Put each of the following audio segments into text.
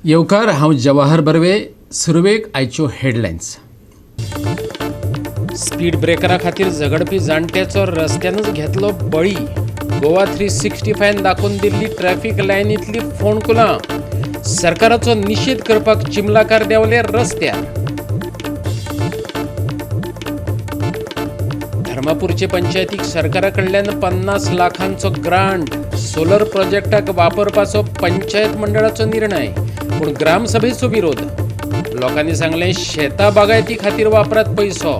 येवकार हांव जवाहर बर्वे सुरवेक आयच्यो हेडलायन्स। स्पीड ब्रेकरा खातीर झगडपी जाणट्याचो रस्त्यानच घेतलो बळी। गोवा 365 दाखोवन दिल्ली ट्रॅफिक लायनींतली फोंडकुलां। सरकाराचो निशेध करपाक चिमलाकार देंवले रस्त्यार। धर्मापूरचे पंचायतीक सरकारा कडल्यान 50 लाखांचो ग्रांट सोलर प्रोजेक्टाक वापरपाचो पंचायत मंडळाचो निर्णय, पूण ग्रामसभेचो विरोध। लोकांनी सांगले शेता बागायती खातीर वापरात पैसो।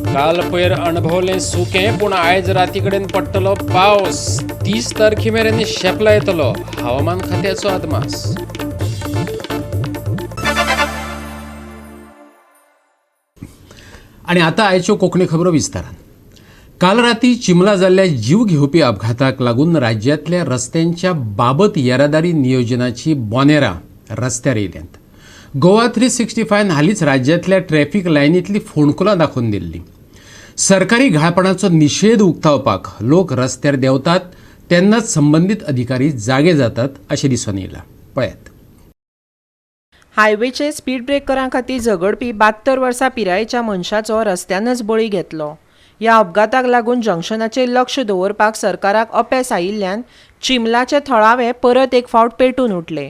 काल पयर अणभवलें सुकें, पूण आयज राती कडेन पडटलो पावस। 30 तारखे मेरेन शेपला येतलो, हवामान खात्याचो अदमास। आणि आता आयच्यो कोंकणी खबरो विस्तारान। काल राती चिंबला जाल्ल्या जीव घेवपी अपघाताक लागून राज्यांतल्या रस्त्यांच्या बाबत येरादारी नियोजनाची बोनेरां रस्त्यार येयल्यांत। गोवा 365 हालींच राज्यांतल्या ट्रॅफिक लायनींतली फोंडकुलां दाखोवन दिल्ली। सरकारी घाळपणाचो निशेध उक्तावपाक लोक रस्त्यार देंवतात तेन्नाच संबंदीत अधिकारी जागे जातात अशें दिसून येयलां। पळयात। हायवेचे स्पीड ब्रेकरां खातीर झगडपी 72 वर्सां पिरायेच्या मनशाचो रस्त्यानच बळी घेतलो। ह्या अपघाताक लागून जंक्शनाचेर लक्ष दवरपाक सरकाराक अपेस आयिल्ल्यान चिंबलाचे थळावे परत एक फावट पेटून उठले।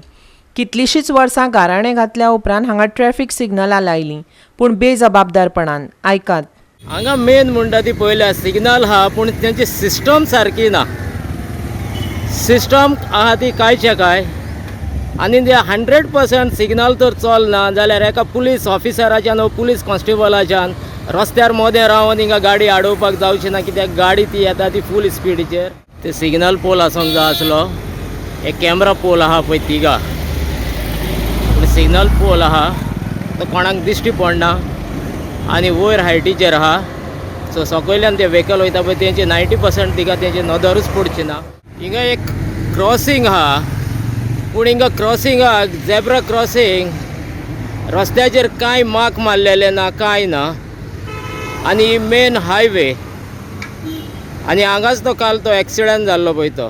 कितलींशींच वर्सां गाराणें घातल्या उपरांत हांगा ट्रॅफिक सिग्नलां लायलीं, पूण बेजबाबदारपणान। आयकात। हांगा मेन म्हणटा ती पयल्या सिग्नल आहा, पूण तेंची सिस्टम सारकी ना। सिस्टम आहा ती कांयचे काय, आनी ते 100% सिग्नल तर चलना जाल्यार एका पुलीस ऑफिसराच्यान वा पुलीस कॉन्स्टेबलाच्यान रस्त्यार मोदें रावन हिंगा गाडी आडोवपाक जावची ना, कित्याक गाडी ती येता ती फूल स्पिडीचेर। ते सिग्नल पोल आसूंक जाय आसलो, एक कॅमेरा पोल आहा पळय तिगा, पूण सिग्नल पोल आहा तो कोणाक दिश्टी पडना आनी वयर हायटीचेर आहा। सो सकयल्यान ते व्हेकल वयता पळय तेंचे 90% तिका तेंचे नदरूच पडची ना। हिंगा एक क्रॉसींग आहा, पूण हिंगा क्रॉसिंगाक झेब्रा क्रॉसींग रस्त्याचेर कांय मार्क मारलेले ना, कांय ना। आनी मेन हायवे आनी हांगाच तो काल तो एक्सिडंट जाल्लो पळय तो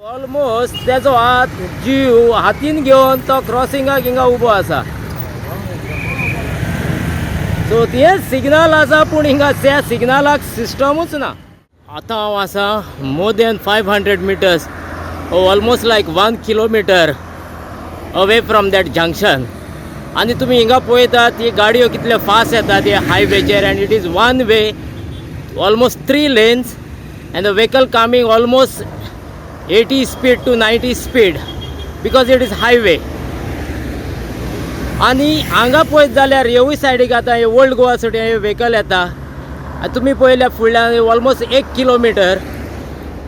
ऑलमोस्ट तेजो हात जीव हातीन घेवन तो क्रॉसिंगाक हिंगा उबो आसा। सो ते सिग्नल आसा, पूण हिंगा त्या सिग्नलाक सिस्टमूच ना। आतां हांव आसा more than 500 metres almost like 1 kilometre away from that junction. आनी तुमी हिंगा पळयतात ती गाडयो कितले फास्ट येतात ह्या हायवेचेर, and it is one way almost 3 lanes and the vehicle coming almost 80 speed to 90 speed because it is highway. आनी हांगा पळयत जाल्यार हेवूय सायडीक आतां हे ओल्ड गोवा सुटी हे व्हेकल येता। तुमी पळयल्यार फुडल्यान ऑलमोस्ट 1 किलोमीटर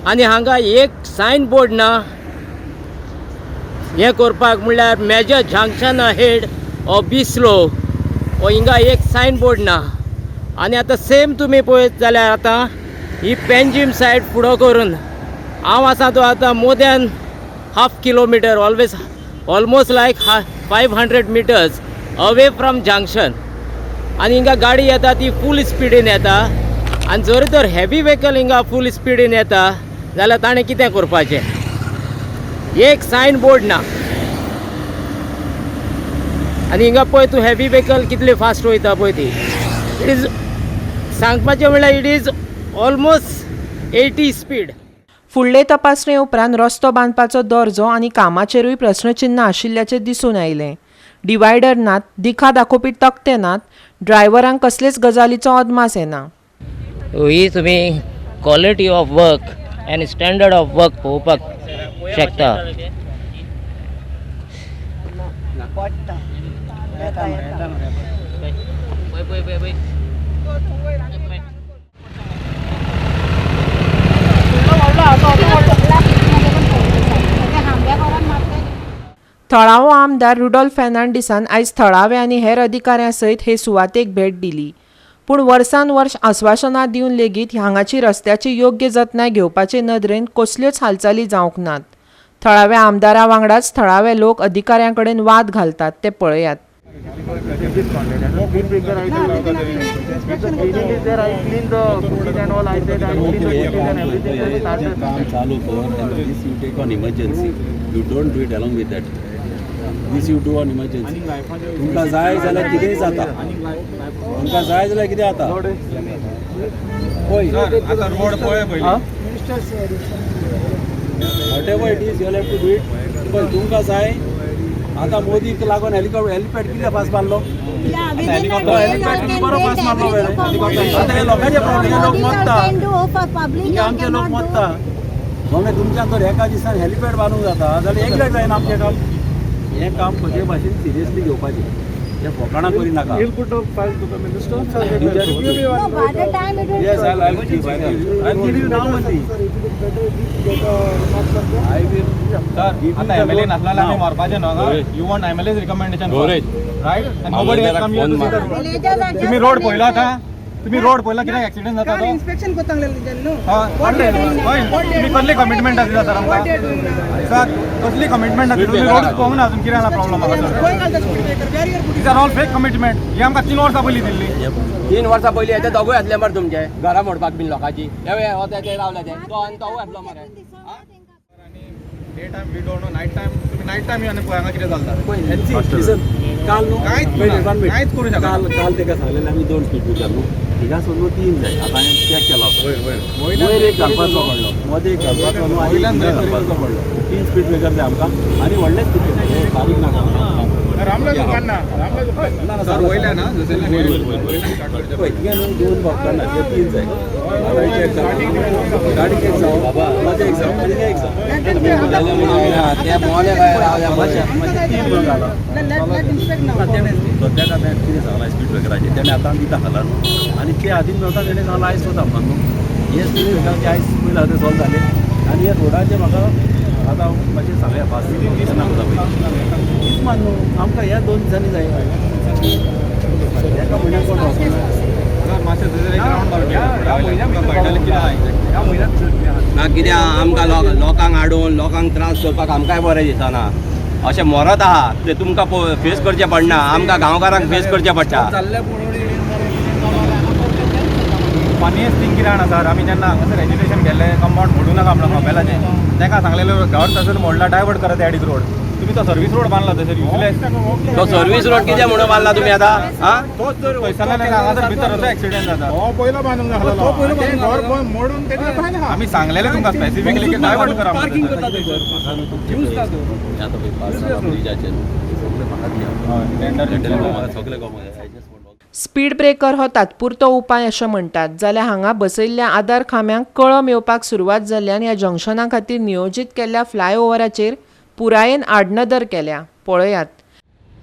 आनी हांगा एक सायन बोर्ड ना हें करपाक, म्हणल्यार major junction ahead or be slow ओ हिंगा एक सायन बोर्ड ना। आनी आतां सेम तुमी पळयत जाल्यार आतां ही पेंजीम सायड फुडो करून हांव आसा तो आतां more than half kilometre almost like 500 metres away from junction. आनी हिंगा गाडी येता ती फूल स्पिडीन येता, आनी जर तर हेवी व्हेकल हिंगा फूल स्पिडीन येता जाल्यार ताणें कितें करपाचें। एक सायन बोर्ड ना आनी हिंगा पळय तूं हेवी व्हेकल कितले फास्ट वयता पळय ती। इट इज सांगपाचें म्हणल्यार इट इज ऑलमोस्ट 80 स्पीड। फुडले तपासणे उपरांत रस्तो बांदपाचो दर्जो आनी कामाचेरूय प्रस्नचिन्ह आशिल्ल्याचें दिसून आयलें। डिवायडर नात, दिखा दाखोवपी तक्ते नात, ड्रायव्हरांक कसलेच गजालीचो अदमास येना। ही तुमी क्वॉलिटी ऑफ वर्क आनी स्टँडर्ड ऑफ वर्क पळोवपाक शकता। थळावो आमदार रुडॉल्फ फेर्नांडीसान आयज थळावे आनी हेर अधिकाऱ्यां सयत हे सुवातेक भेट दिली, पूण वर्सान वर्स आस्वासनां दिवन लेगीत हांगाची रस्त्याची योग्य जतनाय घेवपाचे नदरेन कसल्योच हालचाली जावंक नात। थळाव्या आमदारा वांगडाच थळावे लोक अधिकाऱ्यां कडेन वाद घालतात ते पळयात। काम चालू कर this you take on emergency. You don't do it along with that. This you do on emergency. तुमकां जाय जाल्यार कितेंय जाता. तुमकां जाय जाल्यार कितें जाता. पळय आतां रोड पळय पयली. Whatever it is, you will have to do it. पळय तुमकां जाय आतां मोदीक लागून हेलिपॅड कित्याक पास मारलो. हेलिपॅड कितें बरो पास मारलो आतां हे लोकांचे प्रॉब्लेम लोक मरता. हे आमचे लोक मरता. मग तुमच्या तर एका दिसान हेलिपॅड बांदूंक जाता जाल्यार एक लाख जायना आमचें काम. हें काम कशे भाशेन सिरियसली घेवपाचें. हे फकाणां करी नाका. Yes, I'll give you now only. I will. आता MLA नसल्याला आम्ही मारपाचे न्हू. You want MLA's recommendation right. Nobody has come here to see the road. तुम्ही रोड पळयला का? तुम्ही रोड पळयला कित्याक एक्सिडेंट जाता तो? इन्स्पेक्शन कोतांग न्हू. पडले तुम्ही कसली कमिटमेंट आसली सर आमकां? सर कसली कमिटमेंट आसली? तुम्ही रोड पळोवंक ना अजून कितें जाला प्रॉब्लेम म्हाका sir? These are all fake commitment. ही आमकां 3 वर्सां पयलीं दिल्ली. 3 वर्सां पयलीं येते दोगूय येतले मरे तुमचे घरा मोडपाक बीन लोकांची. हे होते ते रावले ते तो आनी तो येतलो मरे. Day time we don't know. Night time तुम्ही नाईट टायम येवन पळय हांगा कितें चलता. काल न्हू कांयच करूं शकना. काल ताका सांगलेलें आमी 2 स्पीड ब्रेकर न्हू. हिगासून न्हू 3 जाय. आतां हांवें चॅक केलो. वयर एक घालपाचो पडलो. मदें एक घालपाचो न्हू आनी घालपाचो पडलो. 3 स्पीड ब्रेकर जाय आमकां आनी व्हडले स्पीड ब्रेकर बारीक नाका. सर वयल्या ना जसं पळय तिका न्हू 2 भक्तां ना 3 जाय. गाडीक एक जावं बाबा मदें एक जावं आनी एक जावं. ते मोने काय रावल्या मरे. सद्याक आतां कितें सांगलां स्पीड ब्रेकराचेर तेणें आतां दिता खाला न्हू आनी ते आदीन नव्हता तेणें सांगलां आयज कोता म्हणून न्हू. हे स्पीड ब्रेकराचे आयज पयलीं आतां सॉल्व जाले आनी ह्या रोडाचेर म्हाका आतां मातशें सांगया फास्ट केन्ना कोता पळय तीच मान न्हू आमकां ह्या 2 दिसांनी जाय. एका म्हयन्याक कोण मातशें ग्रावंड ना कित्याक आमकां लोकांक हाडून लोकांक त्रास करपाक आमकांय बरें दिसना. अशें मरत आहा ते तुमकां फेस करचें पडना. आमकां गांवकारांक फेस करचें पडटा. फनीयस्ट थिंग कितें जाणा सर, आमी जेन्ना हांगासर एज्युकेशन गेले कंपाउंड मोडूं नाका म्हणून मोबायलाचें ताका सांगलेलो घर थंयसर मोडला डायवर्ट करा त्या रोड. तुम्ही तो सर्वीस रोड बांदला थंयसर युजलेस. तो सर्वीस रोड कित्याक म्हणून बांदला तुमी आतां? तोच जर थंयसरल्यान हांगासर भितर असो एक्सिडेंट जाता. हो पयलो बांदूंक जाय घर मोडून आमी सांगलेलें तुमकां स्पेसिफिकली की डायवर्ट करा. आतां पळय पार्सल ब्रिजाचेर सगळें म्हाका दिया. सगळें गमो स्पीड ब्रेकर हो तात्पुरतो उपाय अशें म्हणटात जाल्यार हांगा बसयल्ल्या आदार खांब्यांक कळम येवपाक सुरवात जाल्ल्यान ह्या जंक्शना खातीर नियोजीत केल्ल्या फ्लायओव्हराचेर पुरायेन आडनदर केल्या. पळयात.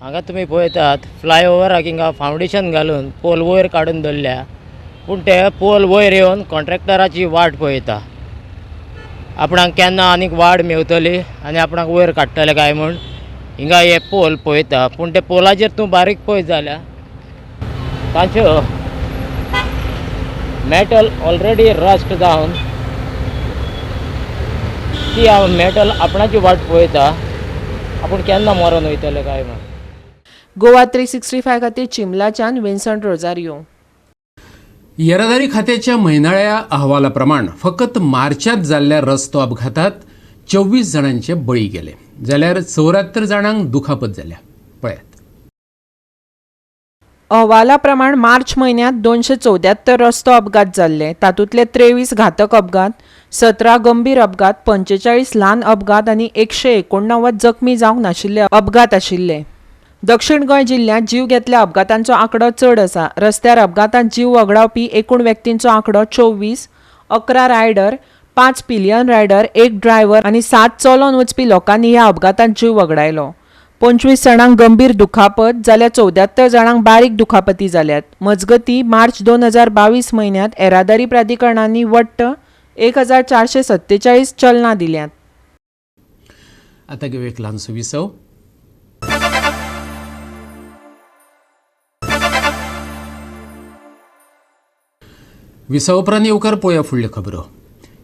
हांगा तुमी पळयतात फ्लायओव्हराक हिंगा फावंडेशन घालून पोल वयर काडून दवरल्या. पूण ते पोल वयर येवन कॉन्ट्रॅक्टराची वाट पळयता. आपणाक केन्ना आनीक वाड मेवतली आनी आपणाक वयर काडटले काय म्हूण हिंगा हे पोल पळयता. पूण ते पोलाचेर तूं बारीक पळयत जाल्यार तांच्यो मेटल ऑलरेडी रस्ट जावन ती मेटल आपणाची वाट पळयता. आपूण केन्ना मरून वयतले काय म्हूण. गोवा 365 खातीर चिमलाच्यान विन्संट रोजारियो. येरादारी खात्याच्या म्हयनाळ्या अहवालाप्रमाण फकत मार्चांत जाल्ल्या रस्तो अपघातात 24 जाणांचे बळी गेले जाल्यार 74 जाणांक दुखापत जाल्या. पळयात. अहवाला प्रमाण मार्च म्हयन्यांत 274 रस्तो अपघात जाल्ले. तातूंतले 23 घातक अपघात, 17 गंभीर अपघात, 45 ल्हान अपघात आनी 189 जखमी जावंक नाशिल्ले अपघात आशिल्ले. दक्षिण गोंय जिल्ह्यांत जीव घेतल्या अपघातांचो आंकडो चड आसा. रस्त्यार अपघातांत जीव वगडावपी एकूण व्यक्तींचो आंकडो 24, 11 रायडर, 5 पिलियन रायडर, 1 ड्रायव्हर आनी 7 चलोन वचपी लोकांनी ह्या अपघातांत जीव वगडायलो. 25 जाणांक गंभीर दुखापत जाल्यार 74 जाणांक बारीक दुखापती जाल्यात. मजगतीं मार्च 2022 म्हयन्यांत येरादारी प्राधिकरणांनी वट्ट 1447 चलनां दिल्यांत. आता घेऊ एक ल्हानसो विसव. विसव उपरांत येवकार पळोवया फुडल्यो खबरो.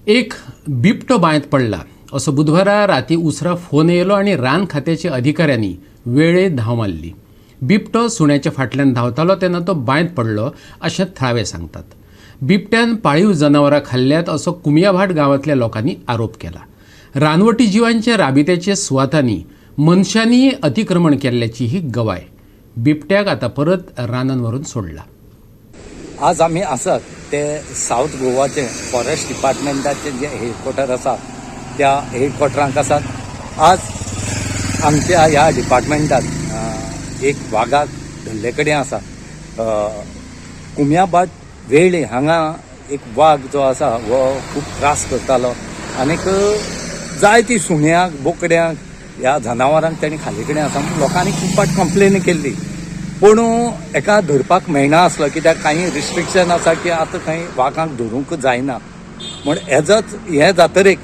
एक बिबटो बांयत पडला असो बुधवारा राती उसरा फोन येयलो आनी रान खात्याच्या अधिकाऱ्यांनी वेळेत धांव मारली. बिबटो सुण्याच्या फाटल्यान धांवतालो तेन्ना तो बांयत पडलो अशें थळावे सांगतात. बिबट्यान पाळीव जनावरां खाल्ल्यात असो कुमियाभाट गांवांतल्या लोकांनी आरोप केला. रानवटी जिवांच्या राबित्याचे सुवातांनी मनशांनी अतिक्रमण केल्ल्याची ही गवाय. बिबट्याक आतां परत रानांत व्हरून सोडला. आज आमी आसात ते साऊथ गोवाचे फॉरेस्ट डिपार्टमेंटाचे जे हेडक्वॉर्टर आसा त्या हेडक्वॉर्टरांक आसात. आज आमच्या ह्या डिपार्टमेंटात एक वाघाक धरले कडेन आसा. कुमियाभाट वेळी हांगा एक वाघ जो आसा हो खूब त्रास करतालो आनीक जायती सुण्यांक बोकड्यांक ह्या जनावरांक तेणी खाल्ले कडेन आसा म्हूण लोकांनी खूब फावट कंप्लेन केल्ली. पूण एका धरपाक मेळना आसलो कित्याक कांय रिस्ट्रिक्शन आसा की आतां खंय वाघांक धरूंक जायना म्हण हें जातरेक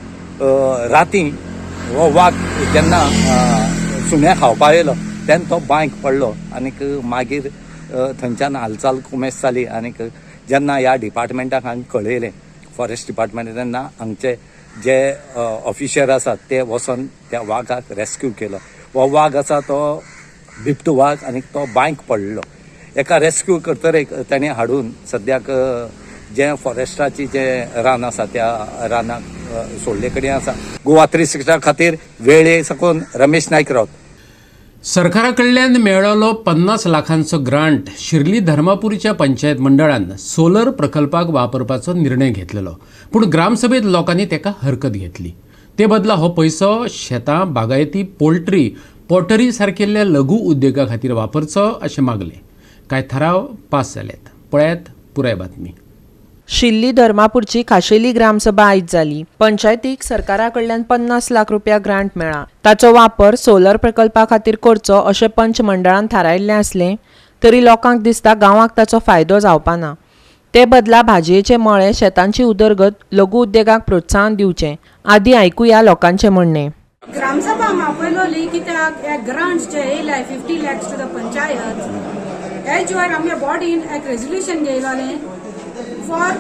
रातीं हो वाघ जेन्ना सुण्या खावपा येयलो तेन्ना तो बांयक पडलो आनीक मागीर थंयच्यान हालचाल कुमेस जाली. आनीक जेन्ना ह्या डिपार्टमेंटाक हांवें कळयलें फॉरेस्ट डिपार्टमेंट तेन्ना हांगचे जे ऑफिशर आसात ते वचोन त्या वाघाक रेस्क्यू केलो. हो वाघ आसा तो बिबटो वाघ आनीक तो बांयक पडलो. एका रेस्क्यू करतरेक ताणें हाडून सद्याक जे फॉरेस्टाची जे रान आसा त्या रानाक सोडले कडेन आसा. गोवा 360 खातीर वेळे साकून रमेश नायक रावत. सरकारा कडल्यान मेळ्ळलो 50 लाखांचो ग्रांट शिर्ली धर्मापूरच्या पंचायत मंडळान सोलर प्रकल्पाक वापरपाचो निर्णय घेतलेलो. पूण ग्रामसभेत लोकांनी तेका हरकत घेतली. ते बदला हो पयसो शेतां, बागायती, पोल्ट्री, पॉटरी सारकिल्ल्या लघु उद्योगा खातीर वापरचो अशें मागले. कांय थाराव पास जाल्यात. पळयात पुराय बातमी. शिल्ली धर्मापूरची खाशेली ग्रामसभा आयज जाली. पंचायतीक सरकारा कडल्यान 50 लाख रुपया ग्रांट मेळ्ळा. ताचो वापर सोलर प्रकल्पा खातीर करचो अशें पंच मंडळान थारायिल्लें आसलें तरी लोकांक दिसता गांवांक ताचो फायदो जावपा ना. ते बदला भाजयेचे मळे, शेतांची उदरगत, लघु उद्योगाक प्रोत्साहन दिवचें. आदी आयकुया लोकांचें म्हणणें. ग्रामसभा आपयलोली कित्याक हे ग्रांट्स जे येयले 50 lakhs टू द पंचायत हे ज्वार आमच्या बॉडीन एक रेजोल्युशन घेयलोलें फॉर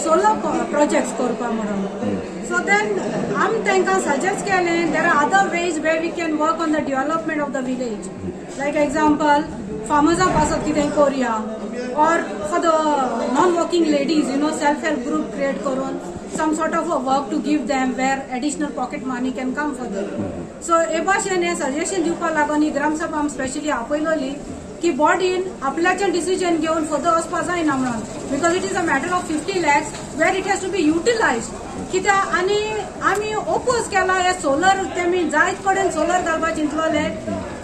सोलर प्रोजेक्ट्स करपा म्हणून. सो देन आमी तांकां सजेस्ट केलें there are other ways way we can work on the development of the village. Like example फार्मर्सां पासत कितें कोरया or for the non working ladies self help group create करून some sort of a work to give them where additional pocket money can come for them. So हे भाशेन हे suggestion दिवपा लागून ही ग्रामसभा स्पेशली आपयलोली की बॉडीन आपल्याचें डिसिजन घेवन फर्दर वचपा जायना म्हणून because it is a matter of 50 lakhs where it has to be utilized. कित्याक आनी आमी ओपोज केला हे सोलर तेमी जायत कडेन सोलर घालपा चिंतलोले.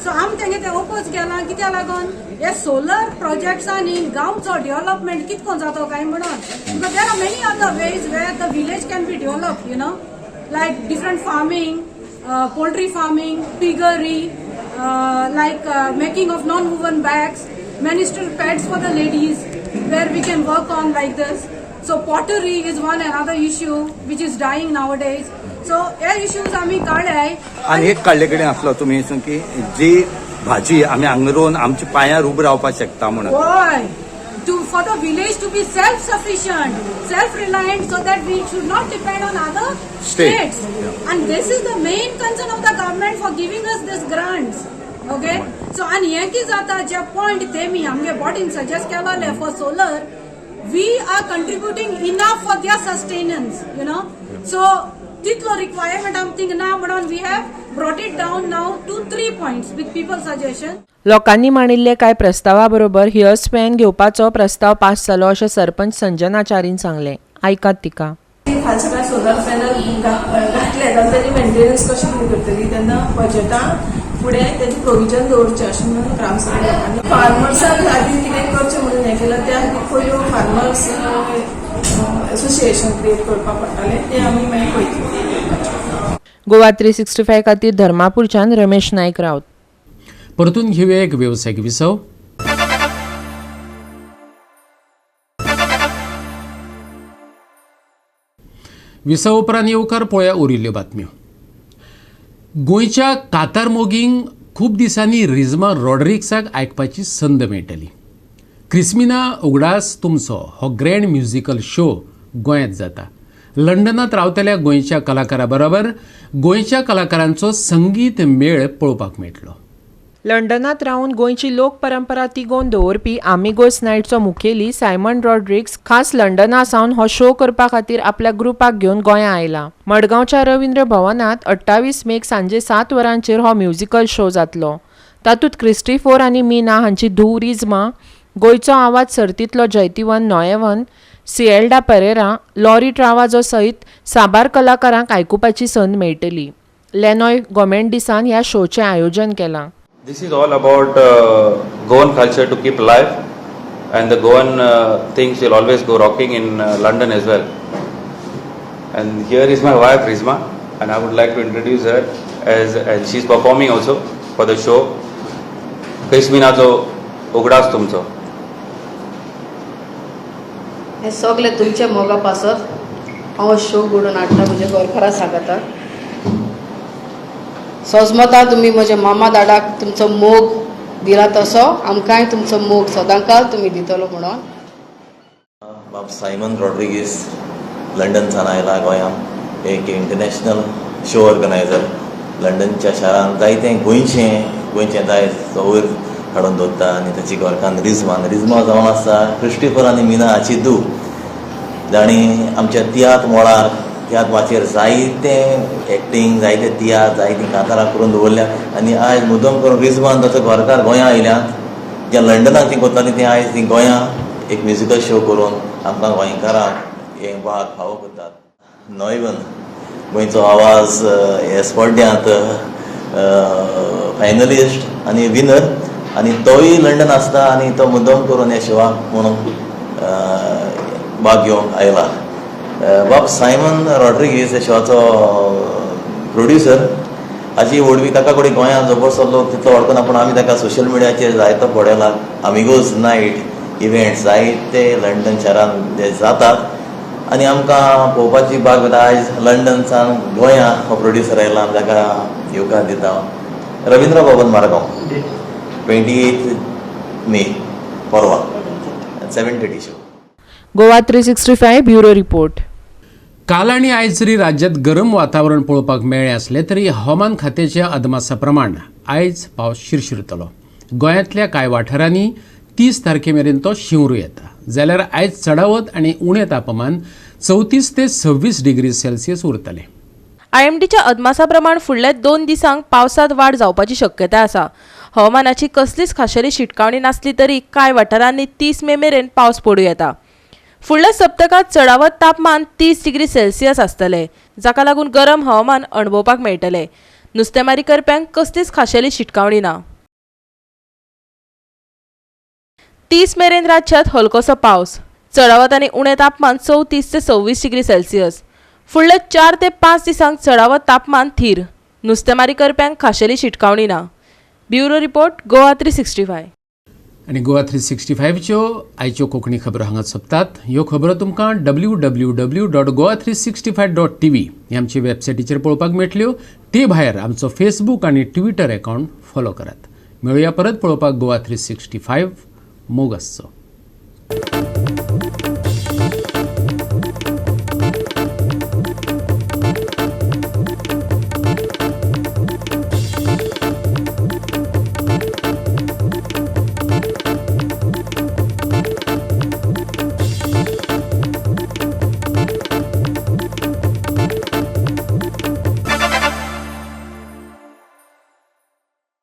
सो आमी तेंगे ते ओपोज केला कित्याक लागून हे सोलर प्रोजेक्ट्सांनी गांवचो डेव्हलपमेंट कितको जातो काय म्हणून. Because there are many other ways where the village can be develop like different farming, poultry farming, piggery, like making of non-woven bags, menstrual pads for the ladies, where we can work on like this. So pottery is one another issue which is dying nowadays. So हे issues आम्ही काढले. आणि एक काडले कडेन आसलो तुमी की जी भाजी आमी हांगा रोवन आमच्या पांयार उबो रावपाक शकता म्हणून. Why? For the village to be self-sufficient, self-reliant, so that we should not depend on other states. And this is the main concern of the government for giving us these grants. Okay? So, and here ki jata je point temi amge body suggest केले for solar, we are contributing enough for their sustenance. So titlo requirement I'm thinking now, but we have brought it down now to 3 points with people's suggestion. लोकांनी मांडिल्ले कांय प्रस्तावा बरोबर here's pan घेवपाचो प्रस्ताव pass जालो अशें सरपंच संजनाचारीन सांगलें. आयकात तिका. खालच्या सोलर पॅनल घातले जाल्यार तेजी मेंटेनन्स कशी करतली तेन्ना बजेटान फुडें तेजें प्रोविजन दवरचें अशें म्हणून ग्रामसभेन आनी फार्मर्साक खातीर कितें करचें म्हणून हें केलां त्या खातीर पयल्यो फार्मर्स एसोसिएशन क्रिएट करपाक पडटालें तें आमी मागीर पळयतलीं. गोवा 365 खातीर धर्मापूरच्यान रमेश नायक रावत. परतून घेऊया एक व्यावसायिक विसव. विसव उपरांत येवकार पळोवया उरिल्ल्यो बातम्यो. गोंयच्या कातार मोगींक खूब दिसांनी रिझमा रॉड्रिक्साक आयकपाची संद मेळटली. क्रिस्मिना उगडास तुमचो हो ग्रँड म्युझिकल शो गोंयांत जाता. लंडनात रावतल्या गोंयच्या कलाकारा बरोबर गोंयच्या कलाकारांचो संगीत मेळ पळोवपाक मेळटलो. लंडनात रावन गोंयची लोक परंपरा तिगोवन दवरपी आमिगोस नायटचो मुखेली सायमन रॉड्रिग्स खास लंडना सावन हो शो करपा खातीर आपल्या ग्रुपाक घेवन गोंया आयला. मडगांवच्या रवींद्र भवनात 28 मेक सांजे 7 वरांचेर हो म्युझिकल शो जातलो. तातूंत क्रिस्टिफोर आनी मीना हांची धूव रिझमा, गोंयचो आवाज सर्तींतलो जैतिवन नोयेवन, सिएल्डा पेरेरा, लॉरी ट्रावाजो सयत साबार कलाकारांक आयकुपाची संद मेळटली. लेनॉय गोमेंडिसान ह्या शोचें आयोजन केलां. This is all about Goan culture to keep alive, and the Goan things will always go rocking in London as well. And here is my wife Rizma, and I would like to introduce her and she's performing also for the show. Kaisminacho Ugdas Tumcho. हे सगळे तुमचे मोगा पासत हांव show घडोवन हाडटा म्हजे गोंयकारां सांगता. सोजमता तुमी म्हज्या मामा दाडाक तुमचो मोग दिला तसो आमकांय तुमचो मोग सदांकाल तुमी दितलो म्हणून. बाब सायमन रॉड्रिगीस लंडनसान आयला गोंयांत. एक इंटरनॅशनल शो ऑर्गनायझर. लंडनच्या शारांत जायते गोंयचें दायज वयर हाडून दवरता. आनी ताची घरकान्न रिझमा जावन आसा क्रिस्टिफर आनी मीना हाची धूव. जाणी आमच्या तियात्र मळार तियात्र माचयेर जायते एक्टींग, जायते तियात्र, जायतीं कांतारां करून दवरल्या. आनी आयज मुद्दम करून रिझमान ताचो घरकार गोंयां आयल्यात. ज्या लंडनाक तीं करतालीं तीं आयज तीं गोंयां एक म्युझिकल शो करून आमकां गोंयकारांक हे भाग फावो करतात. नोयवन गोंयचो आवाज हे स्पर्धांत फायनलिस्ट आनी विनर, आनी तोय लंडन आसता आनी तो मुद्दम करून ह्या शोवाक म्हणून भाग घेवंक आयला. बाब सायमन रॉड्रिगीस ह्या शोवाचो प्रोड्युसर. हाची व्हडवी ताका कडेन गोंयांत जबरदस्त लोक तितलो वळखना, पूण आमी ताका सोशल मिडियाचेर जायतो पळयला. आमिगोज नायट इव्हेंट्स जायते लंडन शारांत जे जातात आनी आमकां पळोवपाची भाग जाता. आयज लंडनसान गोंयां हो प्रोड्युसर आयला, आमी ताका येवकार दिता. रवींद्र भवन मारगांव 28 मे परवा 7:30 शो. Goa 365 bureau report. काल आणि आयज जरी राज्यात गरम वातावरण पळोवपाक मेळ्ळें असलें तरी हवामान खात्याच्या अदमासा प्रमाण आयज पावस शिरशिरतलो. गोंयांतल्या कांय वाठारांनी 30 तारखेमेरेन तो शिंवरू येता. जाल्यार आयज चडावत आनी उणें तापमान 34 ते 26 डिग्री सेल्सियस उरतलें. IMDच्या अदमासा प्रमाण फुडल्या 2 दिसांक पावसांत वाड जावपाची शक्यताय आसा. हवामानाची कसलीच खाशेली शिटकावणी नासली तरी कांय वाठारांनी 30 मे मेरेन पावस पडूं येता. फुडल्या सप्तकांत चडावत तापमान 30 डिग्री सेल्सियस आसतलें, जाका लागून गरम हवामान अणभवपाक मेळटलें. नुस्तेमारी करप्यांक कसलीच खाशेली शिटकावणी ना. 30 मेरेन राज्यांत हलकोसो पावस. चडावत आनी उणें तापमान 34 ते 26 डिग्री सेल्सियस. फुडल्या 4 ते 5 दिसांक चडावत तापमान थीर. नुस्तेमारी करप्यांक खाशेली शिटकावणी ना. Bureau report Goa 365. आणि गोवा 365च्यो आयच्यो कोंकणी खबरो हांगा सोंपतात. ह्यो खबरो तुमकां www.goa365.tv हे आमचे वेबसायटीचेर पळोवपाक मेळटल्यो. ते भायर आमचो फेसबूक आनी ट्विटर अकावंट फॉलो करात. मेळुया परत पळोवपाक गोवा 365. मोग आसचो.